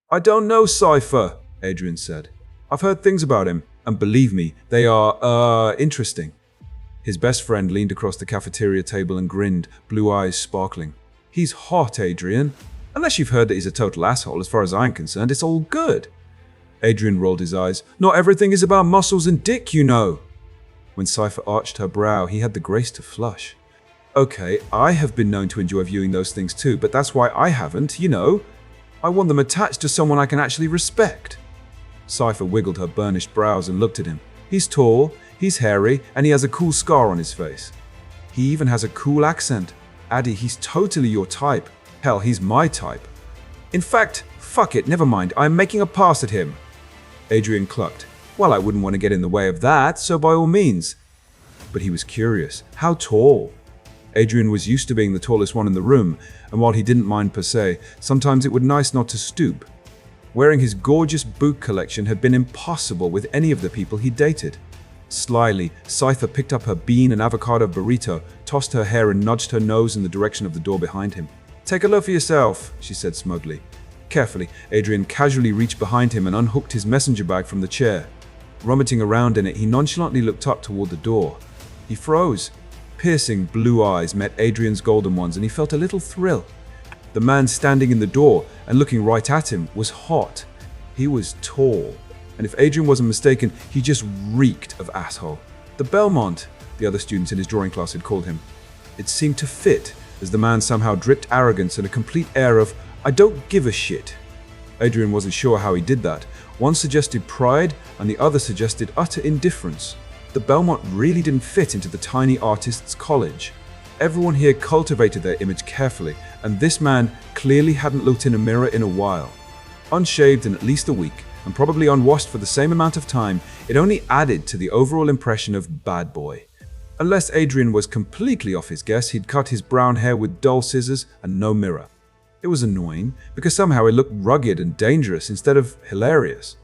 I don't know Sypha, Adrian said. I've heard things about him, and believe me, they are, interesting. His best friend leaned across the cafeteria table and grinned, blue eyes sparkling. He's hot, Adrian. Unless you've heard that he's a total asshole, as far as I'm concerned, it's all good. Adrian rolled his eyes. Not everything is about muscles and dick, you know. When Sypha arched her brow, he had the grace to flush. Okay, I have been known to enjoy viewing those things too, but that's why I haven't, you know. I want them attached to someone I can actually respect. Sypha wiggled her burnished brows and looked at him. He's tall, he's hairy, and he has a cool scar on his face. He even has a cool accent. Addy, he's totally your type. Hell, he's my type. In fact, fuck it, never mind, I'm making a pass at him. Adrian clucked. Well, I wouldn't want to get in the way of that, so by all means. But he was curious. How tall? Adrian was used to being the tallest one in the room, and while he didn't mind per se, sometimes it was nice not to stoop. Wearing his gorgeous boot collection had been impossible with any of the people he dated. Slyly, Sypha picked up her bean and avocado burrito, tossed her hair and nudged her nose in the direction of the door behind him. Take a look for yourself, she said smugly. Carefully, Adrian casually reached behind him and unhooked his messenger bag from the chair. Rummaging around in it, he nonchalantly looked up toward the door. He froze. Piercing blue eyes met Adrian's golden ones, and he felt a little thrill. The man standing in the door and looking right at him was hot. He was tall, and if Adrian wasn't mistaken, he just reeked of asshole. The Belmont, the other students in his drawing class had called him. It seemed to fit, as the man somehow dripped arrogance and a complete air of, I don't give a shit. Adrian wasn't sure how he did that. One suggested pride, and the other suggested utter indifference. The Belmont really didn't fit into the tiny artist's college. Everyone here cultivated their image carefully, and this man clearly hadn't looked in a mirror in a while. Unshaved in at least a week, and probably unwashed for the same amount of time, it only added to the overall impression of bad boy. Unless Adrian was completely off his guess, he'd cut his brown hair with dull scissors and no mirror. It was annoying, because somehow it looked rugged and dangerous instead of hilarious.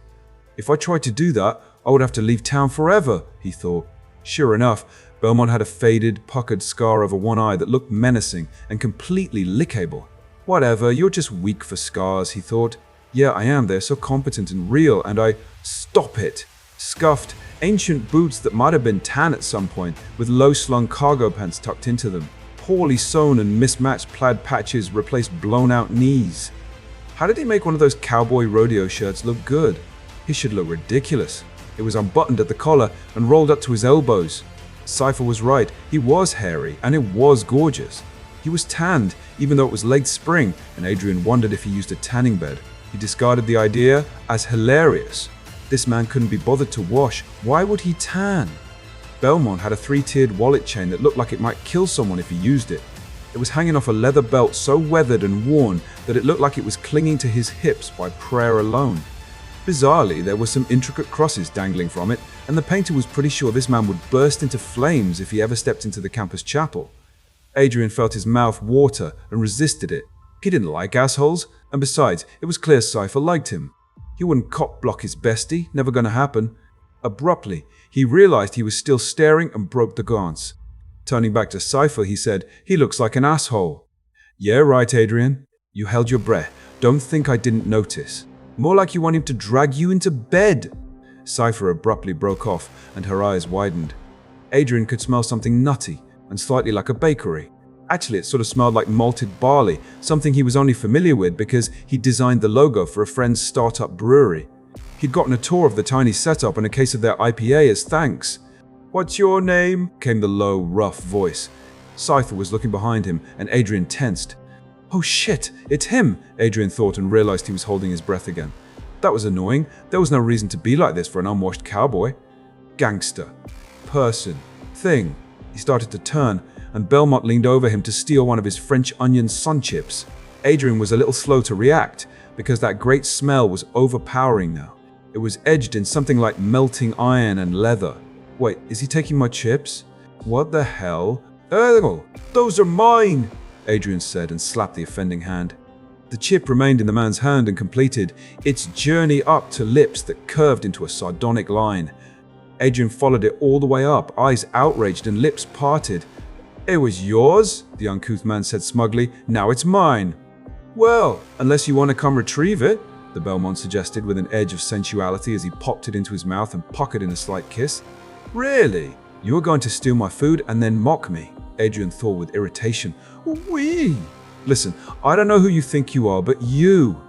If I tried to do that, I would have to leave town forever, he thought. Sure enough, Belmont had a faded, puckered scar over one eye that looked menacing and completely lickable. Whatever, you're just weak for scars, he thought. Yeah, I am, they're so competent and real, and I… Stop it! Scuffed, ancient boots that might have been tan at some point, with low-slung cargo pants tucked into them. Poorly sewn and mismatched plaid patches replaced blown-out knees. How did he make one of those cowboy rodeo shirts look good? He should look ridiculous. It was unbuttoned at the collar and rolled up to his elbows. Sypha was right, he was hairy, and it was gorgeous. He was tanned, even though it was late spring, and Adrian wondered if he used a tanning bed. He discarded the idea as hilarious. This man couldn't be bothered to wash. Why would he tan? Belmont had a 3-tiered wallet chain that looked like it might kill someone if he used it. It was hanging off a leather belt so weathered and worn that it looked like it was clinging to his hips by prayer alone. Bizarrely, there were some intricate crosses dangling from it, and the painter was pretty sure this man would burst into flames if he ever stepped into the campus chapel. Adrian felt his mouth water and resisted it. He didn't like assholes, and besides, it was clear Sypha liked him. He wouldn't cock-block his bestie, never gonna happen. Abruptly, he realized he was still staring and broke the glance. Turning back to Sypha, he said, he looks like an asshole. Yeah, right, Adrian. You held your breath. Don't think I didn't notice. More like you want him to drag you into bed. Sypha abruptly broke off, and her eyes widened. Adrian could smell something nutty and slightly like a bakery. Actually, it sort of smelled like malted barley, something he was only familiar with because he designed the logo for a friend's startup brewery. He'd gotten a tour of the tiny setup and a case of their IPA as thanks. What's your name? Came the low, rough voice. Sypha was looking behind him, and Adrian tensed. Oh shit, it's him, Adrian thought and realized he was holding his breath again. That was annoying. There was no reason to be like this for an unwashed cowboy. Gangster. Person. Thing. He started to turn, and Belmont leaned over him to steal one of his French onion sun chips. Adrian was a little slow to react, because that great smell was overpowering now. It was edged in something like melting iron and leather. Wait, is he taking my chips? What the hell? Oh, those are mine! Adrian said and slapped the offending hand. The chip remained in the man's hand and completed its journey up to lips that curved into a sardonic line. Adrian followed it all the way up, eyes outraged and lips parted. It was yours, the uncouth man said smugly. Now it's mine. Well, unless you want to come retrieve it. the Belmont suggested with an edge of sensuality as he popped it into his mouth and puckered in a slight kiss. Really? You were going to steal my food and then mock me? Adrian thought with irritation. Wee! Listen, I don't know who you think you are, but you...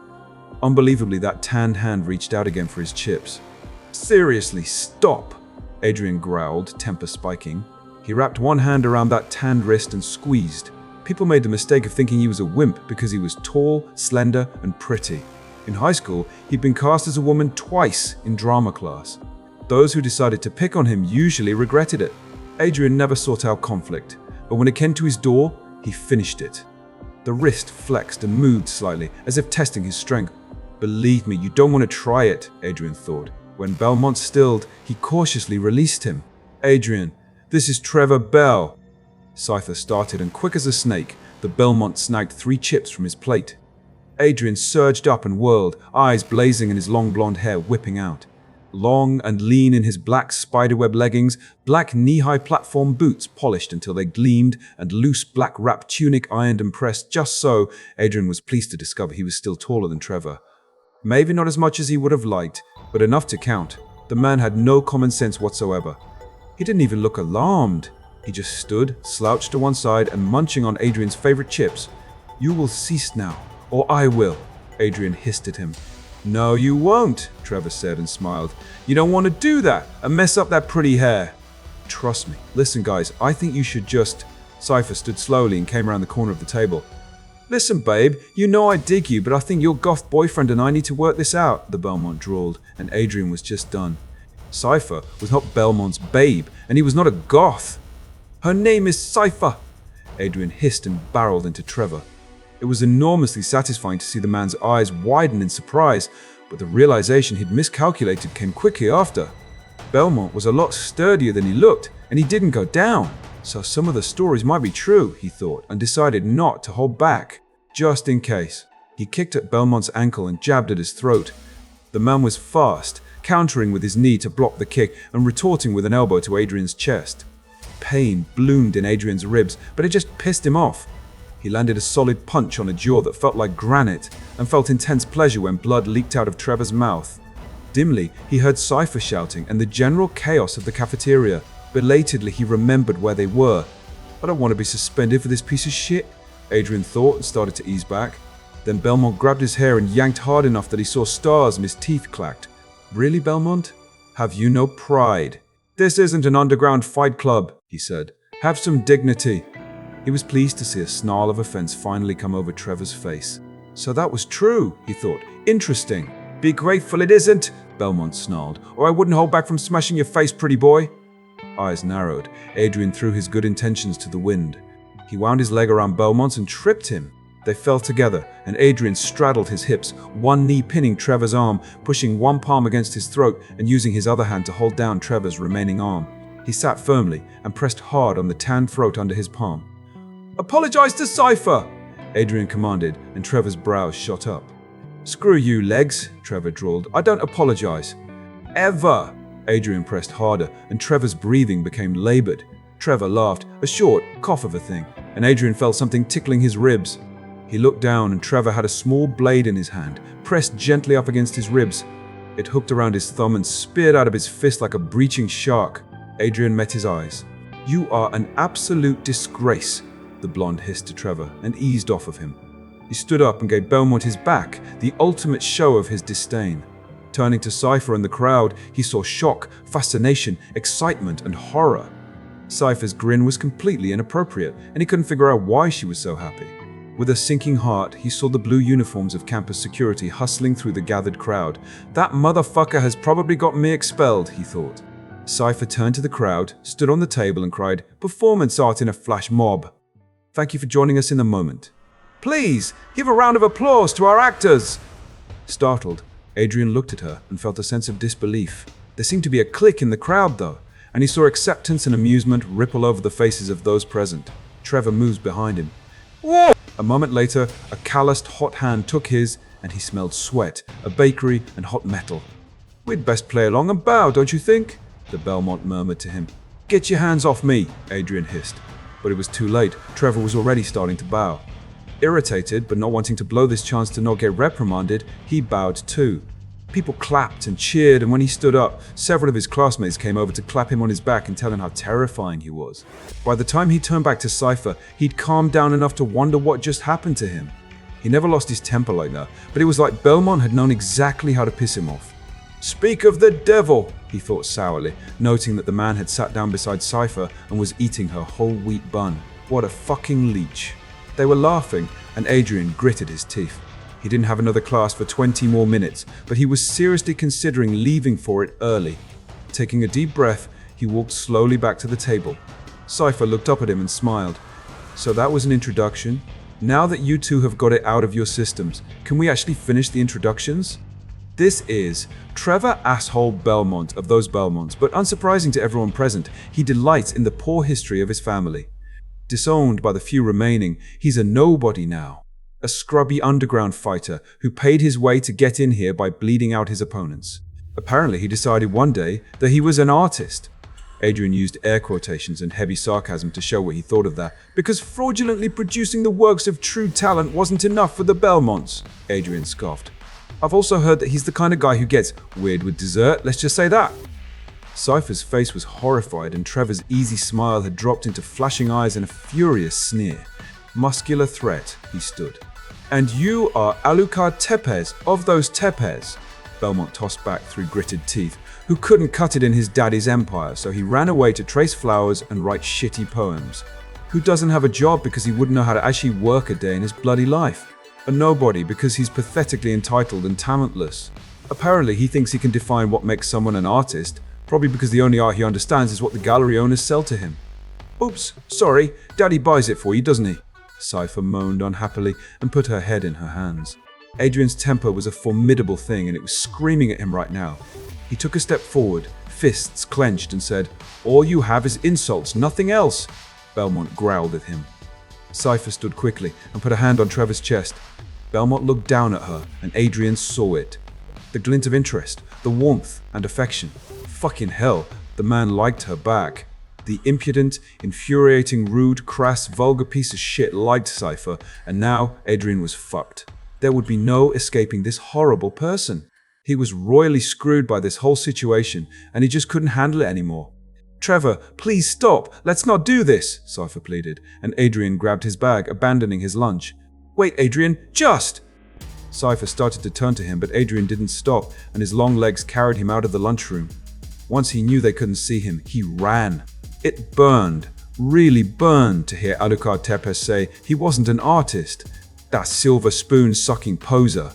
Unbelievably, that tanned hand reached out again for his chips. Seriously, stop! Adrian growled, temper spiking. He wrapped one hand around that tanned wrist and squeezed. People made the mistake of thinking he was a wimp because he was tall, slender, and pretty. In high school, he'd been cast as a woman twice in drama class. Those who decided to pick on him usually regretted it. Adrian never sought out conflict, but when it came to his door, he finished it. The wrist flexed and moved slightly, as if testing his strength. Believe me, you don't want to try it, Adrian thought. When Belmont stilled, he cautiously released him. Adrian, this is Trevor Bell. Sypha started, and quick as a snake, the Belmont snagged 3 chips from his plate. Adrian surged up and whirled, eyes blazing and his long blonde hair whipping out. Long and lean in his black spiderweb leggings, black knee-high platform boots polished until they gleamed, and loose black wrap tunic ironed and pressed just so, Adrian was pleased to discover he was still taller than Trevor. Maybe not as much as he would have liked, but enough to count. The man had no common sense whatsoever. He didn't even look alarmed. He just stood, slouched to one side and munching on Adrian's favorite chips. You will cease now, or I will, Adrian hissed at him. No, you won't, Trevor said and smiled. You don't want to do that and mess up that pretty hair. Trust me. Listen, guys, I think you should just... Sypha stood slowly and came around the corner of the table. Listen, babe, you know I dig you, but I think your goth boyfriend and I need to work this out, the Belmont drawled, and Adrian was just done. Sypha was not Belmont's babe, and he was not a goth. Her name is Sypha, Adrian hissed and barreled into Trevor. It was enormously satisfying to see the man's eyes widen in surprise, but the realization he'd miscalculated came quickly after. Belmont was a lot sturdier than he looked, and he didn't go down. So some of the stories might be true, he thought, and decided not to hold back, just in case. He kicked at Belmont's ankle and jabbed at his throat. The man was fast, countering with his knee to block the kick and retorting with an elbow to Adrian's chest. Pain bloomed in Adrian's ribs, but it just pissed him off. He landed a solid punch on a jaw that felt like granite and felt intense pleasure when blood leaked out of Trevor's mouth. Dimly, he heard Sypha shouting and the general chaos of the cafeteria. Belatedly, he remembered where they were. I don't want to be suspended for this piece of shit, Adrian thought and started to ease back. Then Belmont grabbed his hair and yanked hard enough that he saw stars and his teeth clacked. Really, Belmont? Have you no pride? This isn't an underground fight club, he said. Have some dignity. He was pleased to see a snarl of offense finally come over Trevor's face. So that was true, he thought. Interesting. Be grateful it isn't, Belmont snarled, or I wouldn't hold back from smashing your face, pretty boy. Eyes narrowed, Adrian threw his good intentions to the wind. He wound his leg around Belmont's and tripped him. They fell together, and Adrian straddled his hips, one knee pinning Trevor's arm, pushing one palm against his throat and using his other hand to hold down Trevor's remaining arm. He sat firmly and pressed hard on the tanned throat under his palm. Apologize to Sypha, Adrian commanded, and Trevor's brows shot up. Screw you, legs, Trevor drawled. I don't apologize. Ever. Adrian pressed harder, and Trevor's breathing became labored. Trevor laughed, a short cough of a thing, and Adrian felt something tickling his ribs. He looked down, and Trevor had a small blade in his hand, pressed gently up against his ribs. It hooked around his thumb and speared out of his fist like a breaching shark. Adrian met his eyes. You are an absolute disgrace, the blonde hissed to Trevor, and eased off of him. He stood up and gave Belmont his back, the ultimate show of his disdain. Turning to Sypha and the crowd, he saw shock, fascination, excitement, and horror. Sypha's grin was completely inappropriate, and he couldn't figure out why she was so happy. With a sinking heart, he saw the blue uniforms of campus security hustling through the gathered crowd. That motherfucker has probably got me expelled, he thought. Sypha turned to the crowd, stood on the table, and cried, Performance art in a flash mob. Thank you for joining us in the moment. Please, give a round of applause to our actors! Startled, Adrian looked at her and felt a sense of disbelief. There seemed to be a click in the crowd, though, and he saw acceptance and amusement ripple over the faces of those present. Trevor moved behind him. Whoa! A moment later, a calloused, hot hand took his, and he smelled sweat, a bakery, and hot metal. We'd best play along and bow, don't you think? The Belmont murmured to him. Get your hands off me, Adrian hissed. But it was too late. Trevor was already starting to bow. Irritated, but not wanting to blow this chance to not get reprimanded, he bowed too. People clapped and cheered, and when he stood up, several of his classmates came over to clap him on his back and tell him how terrifying he was. By the time he turned back to Sypha, he'd calmed down enough to wonder what just happened to him. He never lost his temper like that, but it was like Belmont had known exactly how to piss him off. "Speak of the devil," he thought sourly, noting that the man had sat down beside Sypha and was eating her whole wheat bun. What a fucking leech. They were laughing, and Adrian gritted his teeth. He didn't have another class for 20 more minutes, but he was seriously considering leaving for it early. Taking a deep breath, he walked slowly back to the table. Sypha looked up at him and smiled. "So that was an introduction? Now that you two have got it out of your systems, can we actually finish the introductions?" This is Trevor Asshole Belmont of those Belmonts, but unsurprising to everyone present, he delights in the poor history of his family. Disowned by the few remaining, he's a nobody now. A scrubby underground fighter who paid his way to get in here by bleeding out his opponents. Apparently he decided one day that he was an artist. Adrian used air quotations and heavy sarcasm to show what he thought of that, because fraudulently producing the works of true talent wasn't enough for the Belmonts, Adrian scoffed. "I've also heard that he's the kind of guy who gets weird with dessert, let's just say that." Sypha's face was horrified and Trevor's easy smile had dropped into flashing eyes and a furious sneer. Muscular threat, he stood. "And you are Alucard Tepes of those Tepes," Belmont tossed back through gritted teeth, who couldn't cut it in his daddy's empire, so he ran away to trace flowers and write shitty poems. Who doesn't have a job because he wouldn't know how to actually work a day in his bloody life? A nobody because he's pathetically entitled and talentless. Apparently he thinks he can define what makes someone an artist, probably because the only art he understands is what the gallery owners sell to him. "Oops, sorry, Daddy buys it for you, doesn't he?" Sypha moaned unhappily and put her head in her hands. Adrian's temper was a formidable thing and it was screaming at him right now. He took a step forward, fists clenched, and said, "All you have is insults, nothing else." Belmont growled at him. Sypha stood quickly and put a hand on Trevor's chest. Belmont looked down at her and Adrian saw it. The glint of interest, the warmth and affection. Fucking hell, the man liked her back. The impudent, infuriating, rude, crass, vulgar piece of shit liked Sypha, and now Adrian was fucked. There would be no escaping this horrible person. He was royally screwed by this whole situation, and he just couldn't handle it anymore. "Trevor, please stop. Let's not do this," Sypha pleaded, and Adrian grabbed his bag, abandoning his lunch. "Wait, Adrian, just!" Sypha started to turn to him, but Adrian didn't stop, and his long legs carried him out of the lunchroom. Once he knew they couldn't see him, he ran. It burned, really burned, to hear Alucard Tepes say he wasn't an artist. That silver spoon-sucking poser.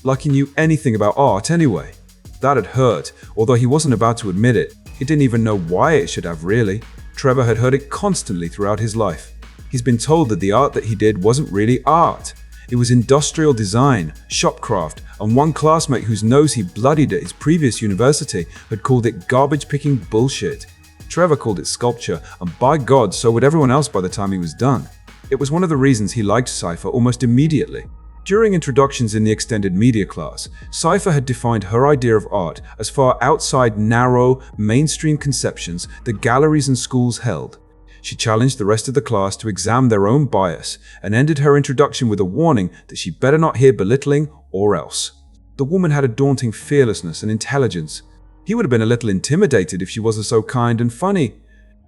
Like he knew anything about art anyway. That had hurt, although he wasn't about to admit it. He didn't even know why it should have, really. Trevor had heard it constantly throughout his life. He's been told that the art that he did wasn't really art. It was industrial design, shopcraft, and one classmate whose nose he bloodied at his previous university had called it garbage-picking bullshit. Trevor called it sculpture, and by God, so would everyone else by the time he was done. It was one of the reasons he liked Sypha almost immediately. During introductions in the extended media class, Sypha had defined her idea of art as far outside narrow, mainstream conceptions that galleries and schools held. She challenged the rest of the class to examine their own bias and ended her introduction with a warning that she better not hear belittling or else. The woman had a daunting fearlessness and intelligence. He would have been a little intimidated if she wasn't so kind and funny,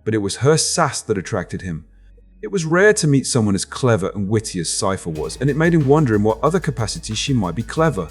but it was her sass that attracted him. It was rare to meet someone as clever and witty as Sypha was, and it made him wonder in what other capacities she might be clever.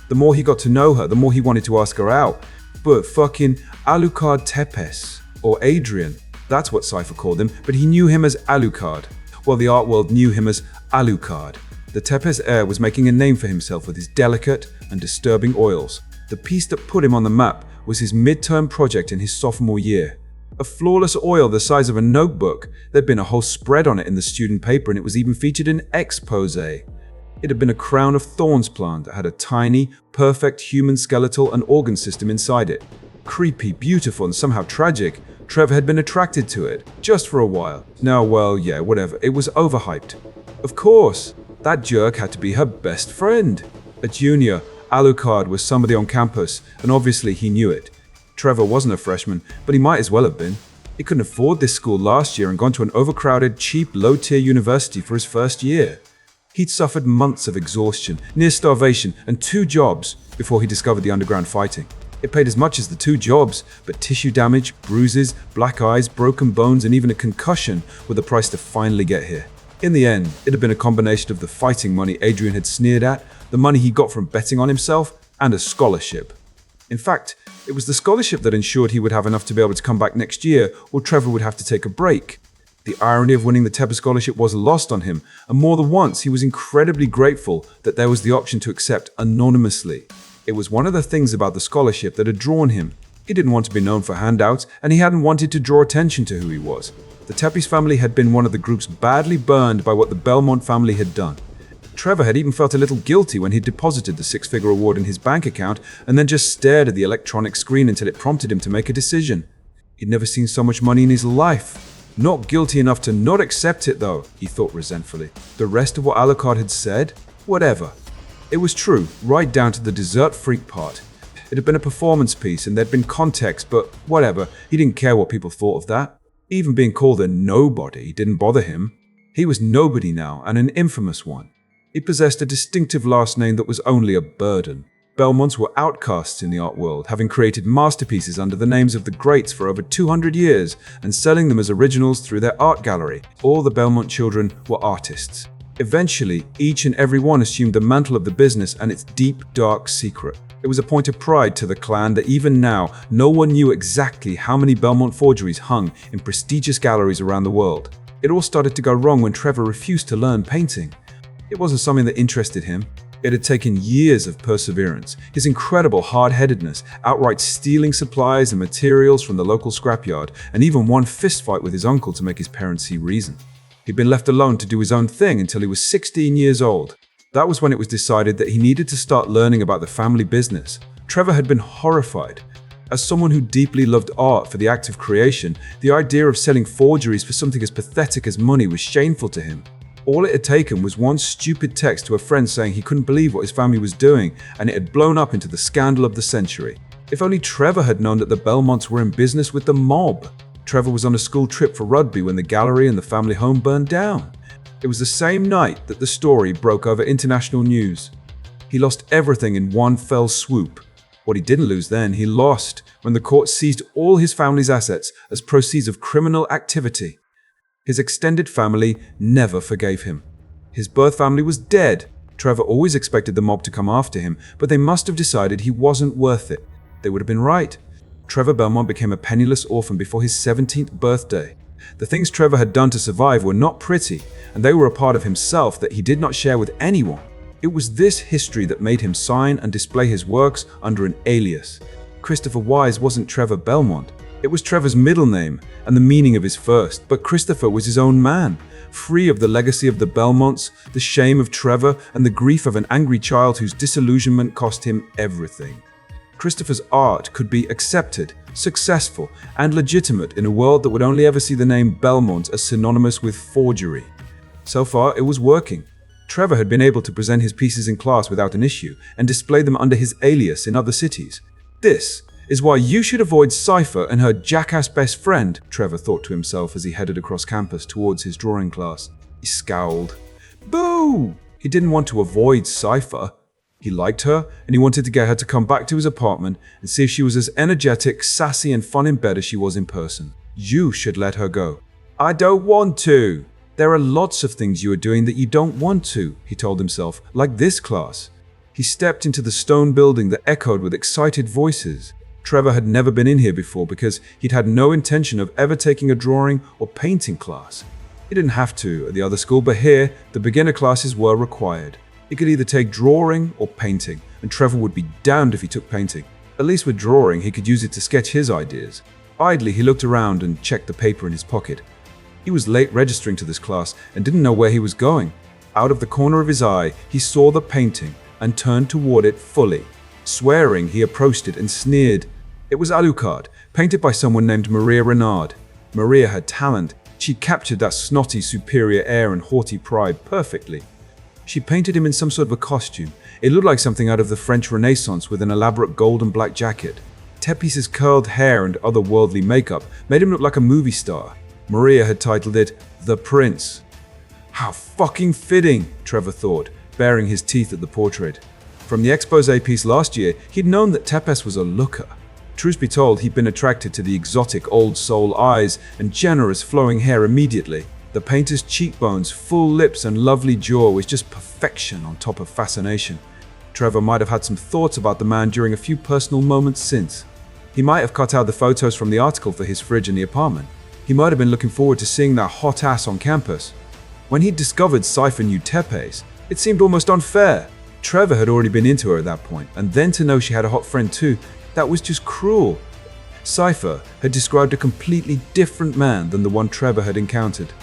The more he got to know her, the more he wanted to ask her out. But fucking Alucard Tepes, or Adrian, that's what Sypha called him, but he knew him as Alucard. Well, the art world knew him as Alucard. The Tepes heir was making a name for himself with his delicate and disturbing oils. The piece that put him on the map was his midterm project in his sophomore year. A flawless oil the size of a notebook. There'd been a whole spread on it in the student paper, and it was even featured in Expose. It had been a crown of thorns plant that had a tiny, perfect human skeletal and organ system inside it. Creepy, beautiful, and somehow tragic, Trevor had been attracted to it, just for a while. Now, well, yeah, whatever, it was overhyped. Of course, that jerk had to be her best friend. A junior, Alucard was somebody on campus, and obviously he knew it. Trevor wasn't a freshman, but he might as well have been. He couldn't afford this school last year and gone to an overcrowded, cheap, low-tier university for his first year. He'd suffered months of exhaustion, near starvation, and 2 jobs before he discovered the underground fighting. It paid as much as the 2 jobs, but tissue damage, bruises, black eyes, broken bones, and even a concussion were the price to finally get here. In the end, it had been a combination of the fighting money Adrian had sneered at, the money he got from betting on himself, and a scholarship. In fact, it was the scholarship that ensured he would have enough to be able to come back next year, or Trevor would have to take a break. The irony of winning the Tepper Scholarship wasn't lost on him, and more than once he was incredibly grateful that there was the option to accept anonymously. It was one of the things about the scholarship that had drawn him. He didn't want to be known for handouts, and he hadn't wanted to draw attention to who he was. The Tepper's family had been one of the groups badly burned by what the Belmont family had done. Trevor had even felt a little guilty when he deposited the 6-figure award in his bank account and then just stared at the electronic screen until it prompted him to make a decision. He'd never seen so much money in his life. Not guilty enough to not accept it though, he thought resentfully. The rest of what Alucard had said? Whatever. It was true, right down to the dessert freak part. It had been a performance piece and there'd been context, but whatever, he didn't care what people thought of that. Even being called a nobody didn't bother him. He was nobody now, and an infamous one. He possessed a distinctive last name that was only a burden. Belmonts were outcasts in the art world, having created masterpieces under the names of the greats for over 200 years and selling them as originals through their art gallery. All the Belmont children were artists. Eventually, each and every one assumed the mantle of the business and its deep, dark secret. It was a point of pride to the clan that even now, no one knew exactly how many Belmont forgeries hung in prestigious galleries around the world. It all started to go wrong when Trevor refused to learn painting. It wasn't something that interested him. It had taken years of perseverance, his incredible hard-headedness, outright stealing supplies and materials from the local scrapyard, and even one fistfight with his uncle to make his parents see reason. He'd been left alone to do his own thing until he was 16 years old. That was when it was decided that he needed to start learning about the family business. Trevor had been horrified. As someone who deeply loved art for the act of creation, the idea of selling forgeries for something as pathetic as money was shameful to him. All it had taken was one stupid text to a friend saying he couldn't believe what his family was doing, and it had blown up into the scandal of the century. If only Trevor had known that the Belmonts were in business with the mob. Trevor was on a school trip for rugby when the gallery and the family home burned down. It was the same night that the story broke over international news. He lost everything in one fell swoop. What he didn't lose then, he lost when the court seized all his family's assets as proceeds of criminal activity. His extended family never forgave him. His birth family was dead. Trevor always expected the mob to come after him, but they must have decided he wasn't worth it. They would have been right. Trevor Belmont became a penniless orphan before his 17th birthday. The things Trevor had done to survive were not pretty, and they were a part of himself that he did not share with anyone. It was this history that made him sign and display his works under an alias. Christopher Wise wasn't Trevor Belmont. It was Trevor's middle name and the meaning of his first, but Christopher was his own man, free of the legacy of the Belmonts, the shame of Trevor, and the grief of an angry child whose disillusionment cost him everything. Christopher's art could be accepted, successful, and legitimate in a world that would only ever see the name Belmont as synonymous with forgery. So far, it was working. Trevor had been able to present his pieces in class without an issue and display them under his alias in other cities. This is why you should avoid Sypha and her jackass best friend, Trevor thought to himself as he headed across campus towards his drawing class. He scowled. Boo! He didn't want to avoid Sypha. He liked her, and he wanted to get her to come back to his apartment and see if she was as energetic, sassy, and fun in bed as she was in person. You should let her go. I don't want to. There are lots of things you are doing that you don't want to, he told himself, like this class. He stepped into the stone building that echoed with excited voices. Trevor had never been in here before because he'd had no intention of ever taking a drawing or painting class. He didn't have to at the other school, but here, the beginner classes were required. He could either take drawing or painting, and Trevor would be damned if he took painting. At least with drawing, he could use it to sketch his ideas. Idly, he looked around and checked the paper in his pocket. He was late registering to this class and didn't know where he was going. Out of the corner of his eye, he saw the painting and turned toward it fully. Swearing, he approached it and sneered. It was Alucard, painted by someone named Maria Renard. Maria had talent. She captured that snotty, superior air and haughty pride perfectly. She painted him in some sort of a costume. It looked like something out of the French Renaissance with an elaborate gold and black jacket. Teppi's curled hair and otherworldly makeup made him look like a movie star. Maria had titled it The Prince. How fucking fitting, Trevor thought, baring his teeth at the portrait. From the expose piece last year, he'd known that Tepes was a looker. Truth be told, he'd been attracted to the exotic old soul eyes and generous flowing hair immediately. The painter's cheekbones, full lips and lovely jaw was just perfection on top of fascination. Trevor might have had some thoughts about the man during a few personal moments since. He might have cut out the photos from the article for his fridge in the apartment. He might have been looking forward to seeing that hot ass on campus. When he'd discovered Sypha knew Tepes, it seemed almost unfair. Trevor had already been into her at that point, and then to know she had a hot friend too, that was just cruel. Sypha had described a completely different man than the one Trevor had encountered.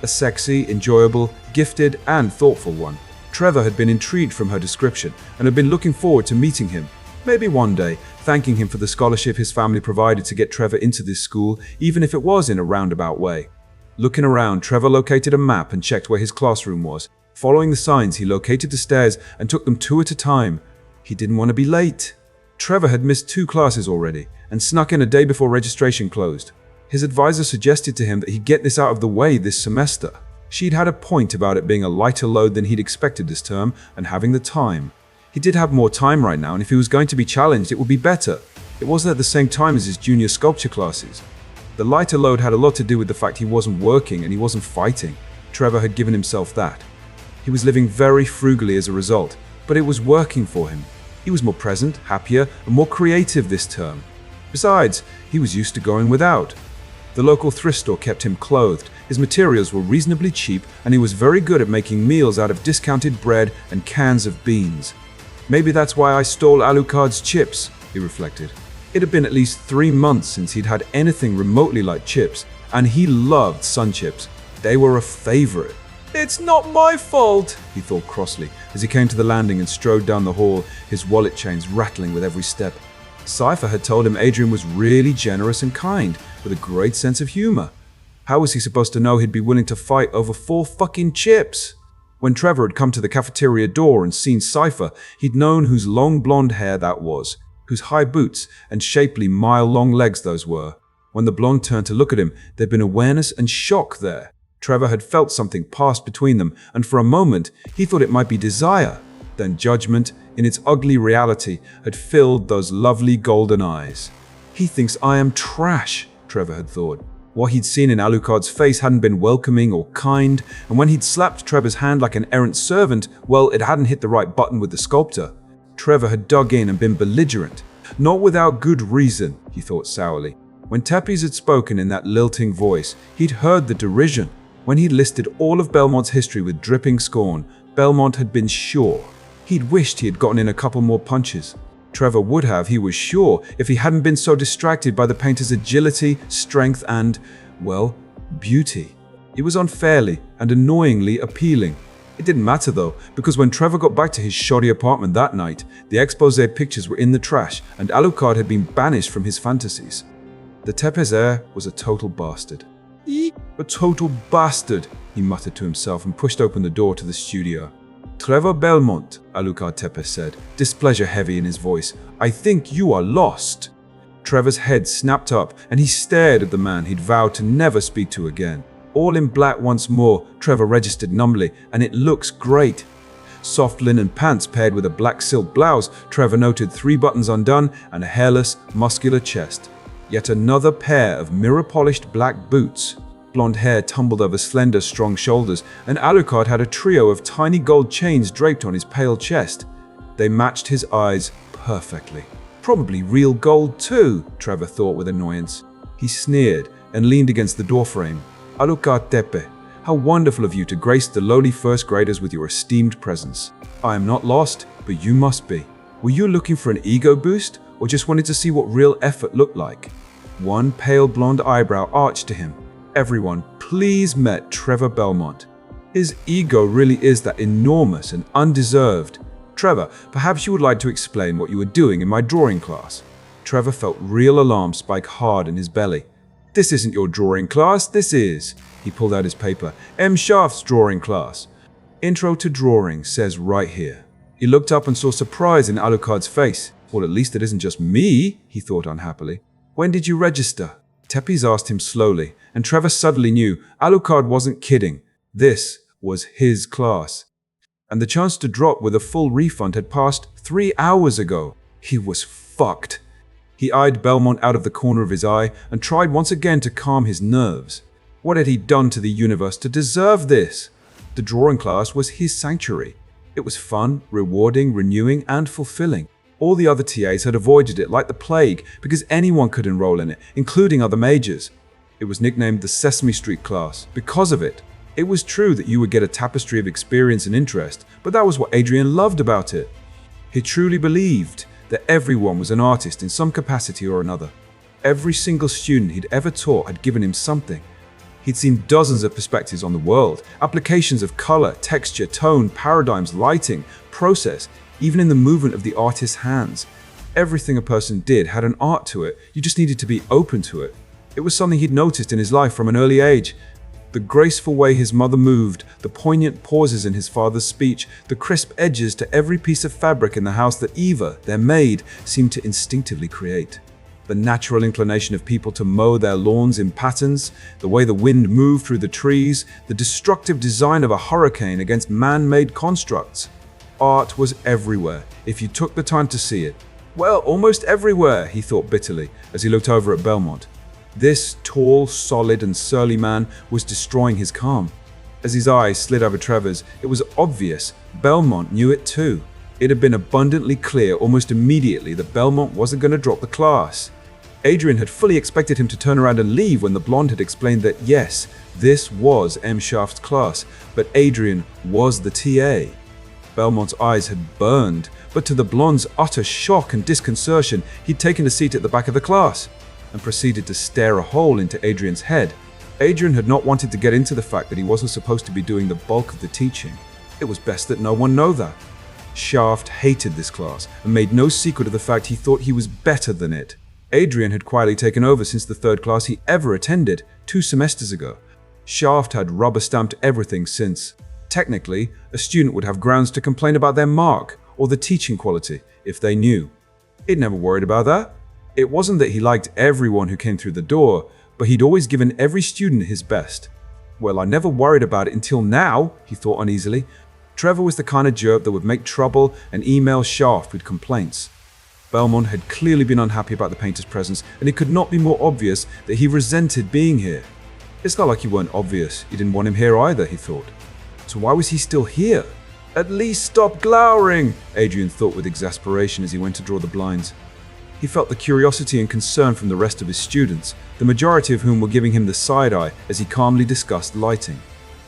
A sexy, enjoyable, gifted, and thoughtful one. Trevor had been intrigued from her description and had been looking forward to meeting him. Maybe one day, thanking him for the scholarship his family provided to get Trevor into this school, even if it was in a roundabout way. Looking around, Trevor located a map and checked where his classroom was. Following the signs, he located the stairs and took them two at a time. He didn't want to be late. Trevor had missed 2 classes already and snuck in a day before registration closed. His advisor suggested to him that he get this out of the way this semester. She'd had a point about it being a lighter load than he'd expected this term and having the time. He did have more time right now, and if he was going to be challenged, it would be better. It wasn't at the same time as his junior sculpture classes. The lighter load had a lot to do with the fact he wasn't working and he wasn't fighting. Trevor had given himself that. He was living very frugally as a result, but it was working for him. He was more present, happier, and more creative this term. Besides, he was used to going without. The local thrift store kept him clothed, his materials were reasonably cheap, and he was very good at making meals out of discounted bread and cans of beans. Maybe that's why I stole Alucard's chips, he reflected. It had been at least 3 months since he'd had anything remotely like chips, and he loved sun chips. They were a favorite. It's not my fault, he thought crossly as he came to the landing and strode down the hall, his wallet chains rattling with every step. Sypha had told him Adrian was really generous and kind, with a great sense of humor. How was he supposed to know he'd be willing to fight over 4 fucking chips? When Trevor had come to the cafeteria door and seen Sypha, he'd known whose long blonde hair that was, whose high boots and shapely mile-long legs those were. When the blonde turned to look at him, there'd been awareness and shock there. Trevor had felt something pass between them, and for a moment, he thought it might be desire. Then judgment, in its ugly reality, had filled those lovely golden eyes. He thinks I am trash, Trevor had thought. What he'd seen in Alucard's face hadn't been welcoming or kind, and when he'd slapped Trevor's hand like an errant servant, well, it hadn't hit the right button with the sculptor. Trevor had dug in and been belligerent. Not without good reason, he thought sourly. When Tepes had spoken in that lilting voice, he'd heard the derision. When he'd listed all of Belmont's history with dripping scorn, Belmont had been sure. He'd wished he had gotten in a couple more punches. Trevor would have, he was sure, if he hadn't been so distracted by the painter's agility, strength, and, well, beauty. It was unfairly and annoyingly appealing. It didn't matter though, because when Trevor got back to his shoddy apartment that night, the expose pictures were in the trash and Alucard had been banished from his fantasies. The Tepes heir was a total bastard. A total bastard, he muttered to himself and pushed open the door to the studio. Trevor Belmont, Alucard Tepes said, displeasure heavy in his voice. I think you are lost. Trevor's head snapped up and he stared at the man he'd vowed to never speak to again. All in black once more, Trevor registered numbly, and it looks great. Soft linen pants paired with a black silk blouse, Trevor noted 3 buttons undone and a hairless, muscular chest. Yet another pair of mirror-polished black boots. Blonde hair tumbled over slender, strong shoulders, and Alucard had a trio of tiny gold chains draped on his pale chest. They matched his eyes perfectly. Probably real gold too, Trevor thought with annoyance. He sneered and leaned against the doorframe. Alucard Tepe, how wonderful of you to grace the lowly first graders with your esteemed presence. I am not lost, but you must be. Were you looking for an ego boost, or just wanted to see what real effort looked like? One pale blonde eyebrow arched to him. Everyone, please met Trevor Belmont. His ego really is that enormous and undeserved. Trevor, perhaps you would like to explain what you were doing in my drawing class. Trevor felt real alarm spike hard in his belly. This isn't your drawing class, this is. He pulled out his paper. M. Shaft's drawing class. Intro to drawing says right here. He looked up and saw surprise in Alucard's face. Well, at least it isn't just me, he thought unhappily. When did you register? Tepes asked him slowly, and Trevor suddenly knew Alucard wasn't kidding. This, was his class. And the chance to drop with a full refund had passed 3 hours ago. He was fucked. He eyed Belmont out of the corner of his eye and tried once again to calm his nerves. What had he done to the universe to deserve this? The drawing class was his sanctuary. It was fun, rewarding, renewing, and fulfilling. All the other TAs had avoided it like the plague because anyone could enroll in it, including other majors. It was nicknamed the Sesame Street class because of it. It was true that you would get a tapestry of experience and interest, but that was what Adrian loved about it. He truly believed that everyone was an artist in some capacity or another. Every single student he'd ever taught had given him something. He'd seen dozens of perspectives on the world, applications of color, texture, tone, paradigms, lighting, process, even in the movement of the artist's hands. Everything a person did had an art to it, you just needed to be open to it. It was something he'd noticed in his life from an early age. The graceful way his mother moved, the poignant pauses in his father's speech, the crisp edges to every piece of fabric in the house that Eva, their maid, seemed to instinctively create. The natural inclination of people to mow their lawns in patterns, the way the wind moved through the trees, the destructive design of a hurricane against man-made constructs. Art was everywhere, if you took the time to see it. Well, almost everywhere, he thought bitterly, as he looked over at Belmont. This tall, solid, and surly man was destroying his calm. As his eyes slid over Trevor's, it was obvious Belmont knew it too. It had been abundantly clear almost immediately that Belmont wasn't going to drop the class. Adrian had fully expected him to turn around and leave when the blonde had explained that yes, this was M. Shaft's class, but Adrian was the TA. Belmont's eyes had burned, but to the blonde's utter shock and disconcertion, he'd taken a seat at the back of the class and proceeded to stare a hole into Adrian's head. Adrian had not wanted to get into the fact that he wasn't supposed to be doing the bulk of the teaching. It was best that no one know that. Shaft hated this class and made no secret of the fact he thought he was better than it. Adrian had quietly taken over since the third class he ever attended 2 semesters ago. Shaft had rubber-stamped everything since. Technically, a student would have grounds to complain about their mark or the teaching quality if they knew. He'd never worried about that. It wasn't that he liked everyone who came through the door, but he'd always given every student his best. Well, I never worried about it until now, he thought uneasily. Trevor was the kind of jerk that would make trouble and email Shaft with complaints. Belmont had clearly been unhappy about the painter's presence, and it could not be more obvious that he resented being here. It's not like he weren't obvious. He didn't want him here either, he thought. So why was he still here? At least stop glowering, Adrian thought with exasperation as he went to draw the blinds. He felt the curiosity and concern from the rest of his students, the majority of whom were giving him the side eye as he calmly discussed lighting.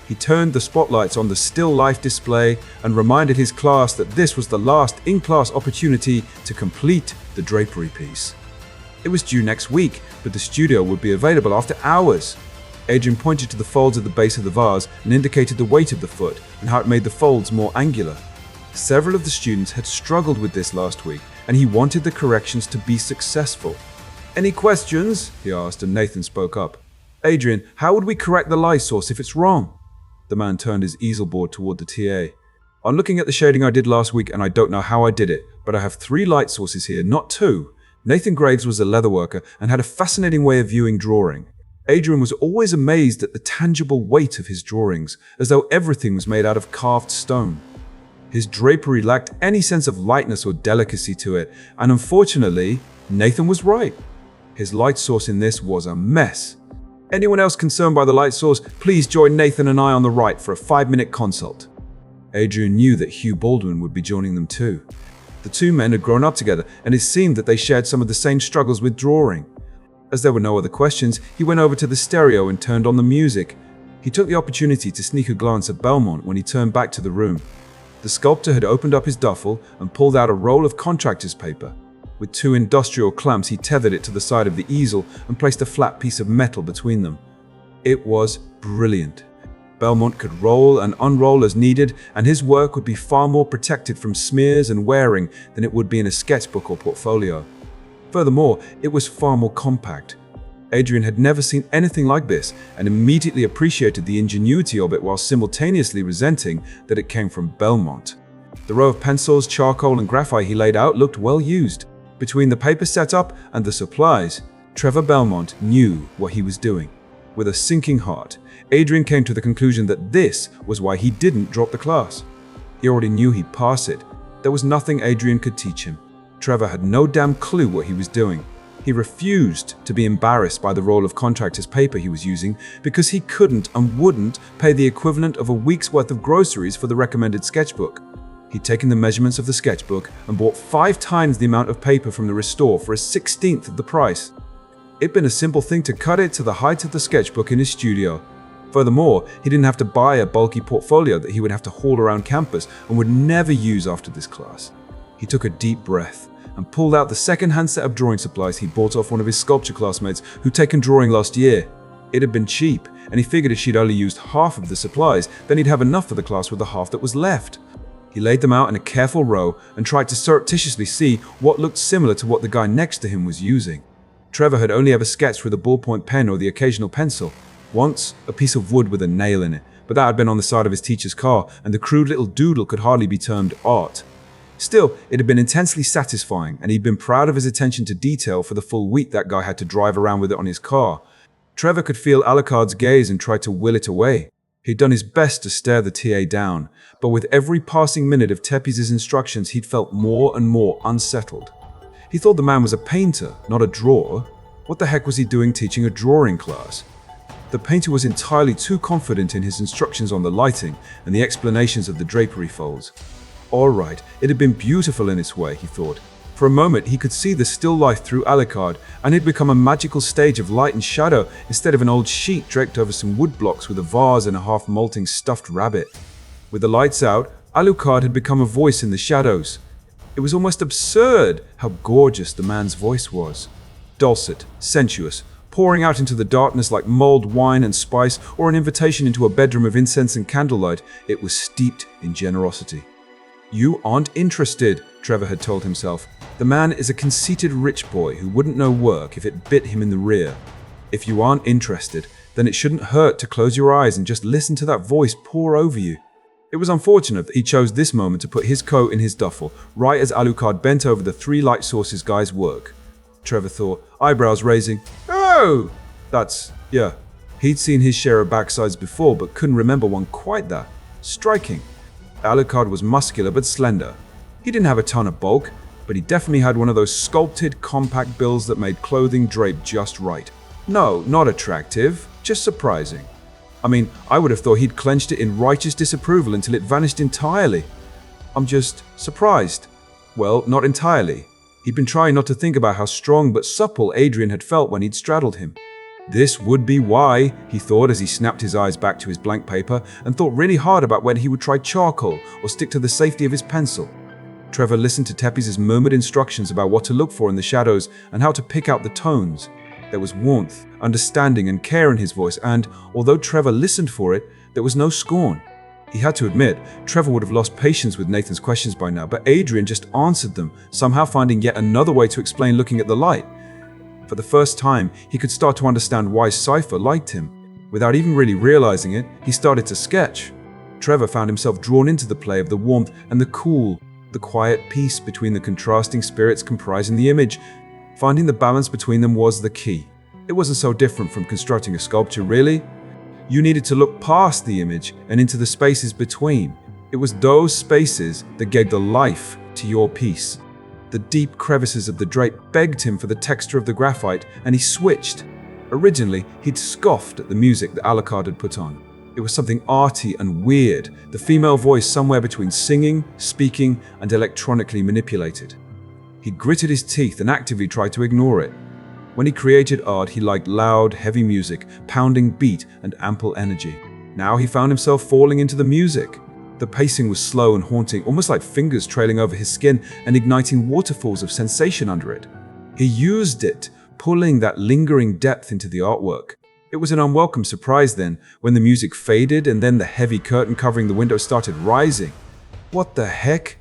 He turned the spotlights on the still life display and reminded his class that this was the last in-class opportunity to complete the drapery piece. It was due next week, but the studio would be available after hours. Adrian pointed to the folds at the base of the vase and indicated the weight of the foot and how it made the folds more angular. Several of the students had struggled with this last week, and he wanted the corrections to be successful. "Any questions?" he asked, and Nathan spoke up. "Adrian, how would we correct the light source if it's wrong?" The man turned his easel board toward the TA. "I'm looking at the shading I did last week, and I don't know how I did it, but I have 3 light sources here, not 2. Nathan Graves was a leatherworker and had a fascinating way of viewing drawing. Adrian was always amazed at the tangible weight of his drawings, as though everything was made out of carved stone. His drapery lacked any sense of lightness or delicacy to it, and unfortunately, Nathan was right. His light source in this was a mess. Anyone else concerned by the light source, please join Nathan and I on the right for a 5-minute consult." Adrian knew that Hugh Baldwin would be joining them too. The 2 men had grown up together, and it seemed that they shared some of the same struggles with drawing. As there were no other questions, he went over to the stereo and turned on the music. He took the opportunity to sneak a glance at Belmont when he turned back to the room. The sculptor had opened up his duffel and pulled out a roll of contractor's paper. With 2 industrial clamps, he tethered it to the side of the easel and placed a flat piece of metal between them. It was brilliant. Belmont could roll and unroll as needed, and his work would be far more protected from smears and wearing than it would be in a sketchbook or portfolio. Furthermore, it was far more compact. Adrian had never seen anything like this and immediately appreciated the ingenuity of it while simultaneously resenting that it came from Belmont. The row of pencils, charcoal, and graphite he laid out looked well used. Between the paper setup and the supplies, Trevor Belmont knew what he was doing. With a sinking heart, Adrian came to the conclusion that this was why he didn't drop the class. He already knew he'd pass it. There was nothing Adrian could teach him. Trevor had no damn clue what he was doing. He refused to be embarrassed by the roll of contractor's paper he was using because he couldn't and wouldn't pay the equivalent of a week's worth of groceries for the recommended sketchbook. He'd taken the measurements of the sketchbook and bought 5 times the amount of paper from the restore for a 16th of the price. It'd been a simple thing to cut it to the height of the sketchbook in his studio. Furthermore, he didn't have to buy a bulky portfolio that he would have to haul around campus and would never use after this class. He took a deep breath and pulled out the second-hand set of drawing supplies he bought off one of his sculpture classmates who'd taken drawing last year. It had been cheap, and he figured if she'd only used half of the supplies, then he'd have enough for the class with the half that was left. He laid them out in a careful row and tried to surreptitiously see what looked similar to what the guy next to him was using. Trevor had only ever sketched with a ballpoint pen or the occasional pencil. Once, a piece of wood with a nail in it, but that had been on the side of his teacher's car, and the crude little doodle could hardly be termed art. Still, it had been intensely satisfying, and he'd been proud of his attention to detail for the full week that guy had to drive around with it on his car. Trevor could feel Alucard's gaze and tried to will it away. He'd done his best to stare the TA down, but with every passing minute of Tepes' instructions, he'd felt more and more unsettled. He thought the man was a painter, not a drawer. What the heck was he doing teaching a drawing class? The painter was entirely too confident in his instructions on the lighting and the explanations of the drapery folds. All right, it had been beautiful in its way, he thought. For a moment, he could see the still life through Alucard, and it had become a magical stage of light and shadow instead of an old sheet draped over some wood blocks with a vase and a half-molting stuffed rabbit. With the lights out, Alucard had become a voice in the shadows. It was almost absurd how gorgeous the man's voice was. Dulcet, sensuous, pouring out into the darkness like mulled wine and spice or an invitation into a bedroom of incense and candlelight, it was steeped in generosity. "You aren't interested," Trevor had told himself. "The man is a conceited rich boy who wouldn't know work if it bit him in the rear. If you aren't interested, then it shouldn't hurt to close your eyes and just listen to that voice pour over you." It was unfortunate that he chose this moment to put his coat in his duffel, right as Alucard bent over the 3 light sources guy's work. Trevor thought, eyebrows raising. "Oh! Yeah." He'd seen his share of backsides before, but couldn't remember one quite that striking. Alucard was muscular but slender. He didn't have a ton of bulk, but he definitely had one of those sculpted, compact builds that made clothing drape just right. No, not attractive, just surprising. I mean, I would have thought he'd clenched it in righteous disapproval until it vanished entirely. I'm just surprised. Well, not entirely. He'd been trying not to think about how strong but supple Adrian had felt when he'd straddled him. This would be why, he thought as he snapped his eyes back to his blank paper and thought really hard about whether he would try charcoal or stick to the safety of his pencil. Trevor listened to Tepes' murmured instructions about what to look for in the shadows and how to pick out the tones. There was warmth, understanding, and care in his voice, and, although Trevor listened for it, there was no scorn. He had to admit, Trevor would have lost patience with Nathan's questions by now, but Adrian just answered them, somehow finding yet another way to explain looking at the light. For the first time, he could start to understand why Sypha liked him. Without even really realizing it, he started to sketch. Trevor found himself drawn into the play of the warmth and the cool, the quiet peace between the contrasting spirits comprising the image. Finding the balance between them was the key. It wasn't so different from constructing a sculpture, really. You needed to look past the image and into the spaces between. It was those spaces that gave the life to your piece. The deep crevices of the drape begged him for the texture of the graphite, and he switched. Originally, he'd scoffed at the music that Alucard had put on. It was something arty and weird, the female voice somewhere between singing, speaking, and electronically manipulated. He gritted his teeth and actively tried to ignore it. When he created art, he liked loud, heavy music, pounding beat, and ample energy. Now he found himself falling into the music. The pacing was slow and haunting, almost like fingers trailing over his skin and igniting waterfalls of sensation under it. He used it, pulling that lingering depth into the artwork. It was an unwelcome surprise then, when the music faded and then the heavy curtain covering the window started rising. "What the heck?"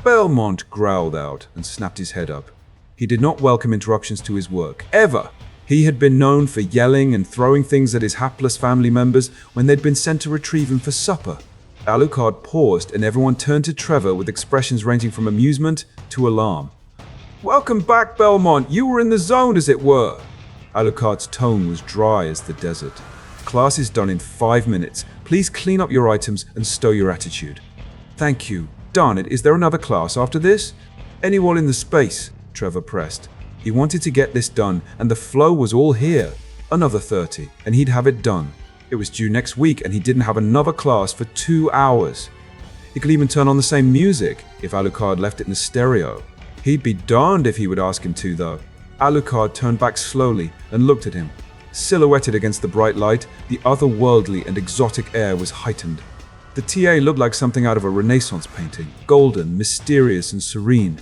Belmont growled out and snapped his head up. He did not welcome interruptions to his work, ever. He had been known for yelling and throwing things at his hapless family members when they'd been sent to retrieve him for supper. Alucard paused and everyone turned to Trevor with expressions ranging from amusement to alarm. "Welcome back, Belmont. You were in the zone, as it were." Alucard's tone was dry as the desert. Class is done in 5 minutes. Please clean up your items and stow your attitude. Thank you. Darn it, is there another class after this? Anyone in the space? Trevor pressed. He wanted to get this done, and the flow was all here. Another 30, and he'd have it done. It was due next week, and he didn't have another class for 2 hours. He could even turn on the same music if Alucard left it in the stereo. He'd be darned if he would ask him to, though. Alucard turned back slowly and looked at him. Silhouetted against the bright light, the otherworldly and exotic air was heightened. The TA looked like something out of a Renaissance painting, golden, mysterious, and serene.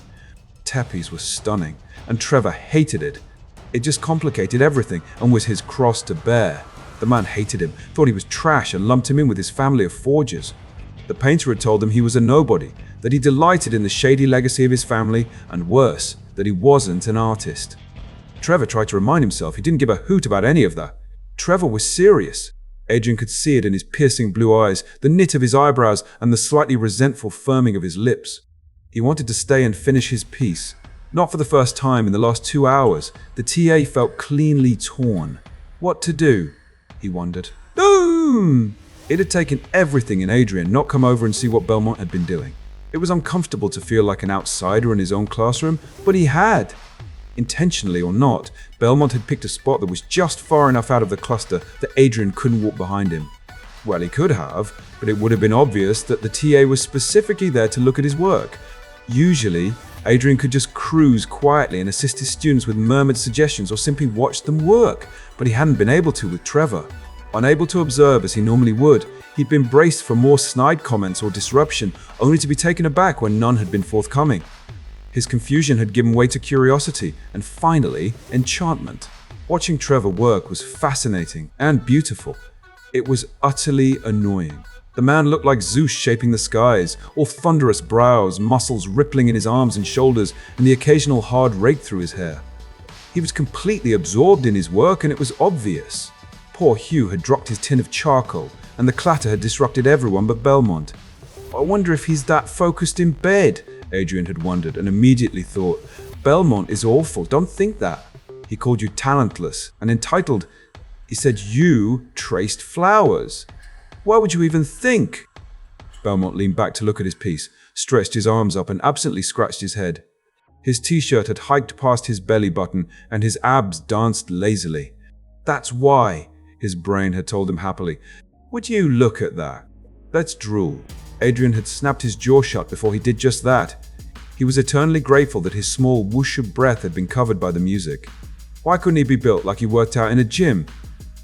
Tappies were stunning, and Trevor hated it. It just complicated everything and was his cross to bear. The man hated him, thought he was trash, and lumped him in with his family of forgers. The painter had told him he was a nobody, that he delighted in the shady legacy of his family, and worse, that he wasn't an artist. Trevor tried to remind himself he didn't give a hoot about any of that. Trevor was serious. Adrian could see it in his piercing blue eyes, the knit of his eyebrows, and the slightly resentful firming of his lips. He wanted to stay and finish his piece. Not for the first time in the last 2 hours, the TA felt cleanly torn. What to do? He wondered. No! It had taken everything in Adrian not come over and see what Belmont had been doing. It was uncomfortable to feel like an outsider in his own classroom, but he had. Intentionally or not, Belmont had picked a spot that was just far enough out of the cluster that Adrian couldn't walk behind him. Well, he could have, but it would have been obvious that the TA was specifically there to look at his work. Usually, Adrian could just cruise quietly and assist his students with murmured suggestions or simply watch them work, but he hadn't been able to with Trevor. Unable to observe as he normally would, he'd been braced for more snide comments or disruption, only to be taken aback when none had been forthcoming. His confusion had given way to curiosity, and finally, enchantment. Watching Trevor work was fascinating and beautiful. It was utterly annoying. The man looked like Zeus shaping the skies, all thunderous brows, muscles rippling in his arms and shoulders, and the occasional hard rake through his hair. He was completely absorbed in his work, and it was obvious. Poor Hugh had dropped his tin of charcoal, and the clatter had disrupted everyone but Belmont. I wonder if he's that focused in bed, Adrian had wondered, and immediately thought, Belmont is awful, don't think that. He called you talentless and entitled. He said you traced flowers. Why would you even think? Belmont leaned back to look at his piece, stretched his arms up and absently scratched his head. His t-shirt had hiked past his belly button and his abs danced lazily. That's why, his brain had told him happily. Would you look at that? Let's drool. Adrian had snapped his jaw shut before he did just that. He was eternally grateful that his small whoosh of breath had been covered by the music. Why couldn't he be built like he worked out in a gym?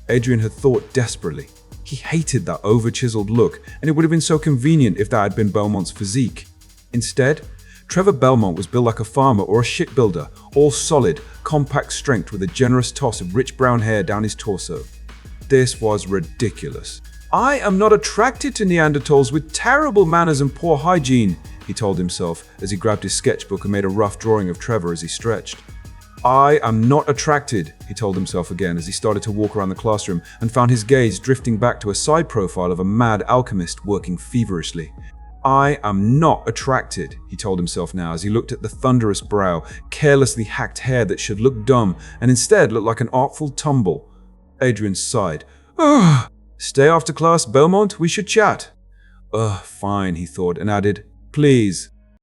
Adrian had thought desperately. He hated that over-chiseled look, and it would have been so convenient if that had been Belmont's physique. Instead, Trevor Belmont was built like a farmer or a shipbuilder, all solid, compact strength with a generous toss of rich brown hair down his torso. This was ridiculous. I am not attracted to Neanderthals with terrible manners and poor hygiene, he told himself as he grabbed his sketchbook and made a rough drawing of Trevor as he stretched. I am not attracted, he told himself again as he started to walk around the classroom and found his gaze drifting back to a side profile of a mad alchemist working feverishly. I am not attracted, he told himself now as he looked at the thunderous brow, carelessly hacked hair that should look dumb and instead looked like an artful tumble. Adrian sighed. Ugh. Stay after class, Belmont, we should chat. Fine, he thought, and added, please.